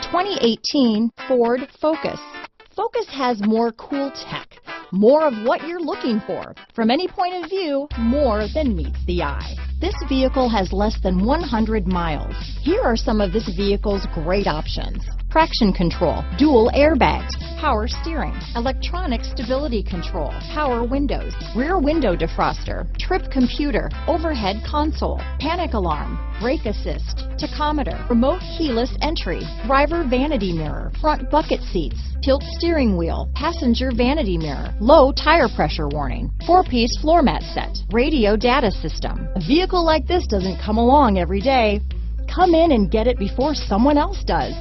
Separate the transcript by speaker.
Speaker 1: 2018 Ford Focus. Focus has more cool tech, more of what you're looking for. From any point of view, more than meets the eye. This vehicle has less than 100 miles. Here are some of this vehicle's great options: traction control, dual airbags, power steering, electronic stability control, power windows, rear window defroster, trip computer, overhead console, panic alarm, brake assist, tachometer, remote keyless entry, driver vanity mirror, front bucket seats, tilt steering wheel, passenger vanity mirror, low tire pressure warning, 4-piece floor mat set, radio data system. A vehicle like this doesn't come along every day. Come in and get it before someone else does.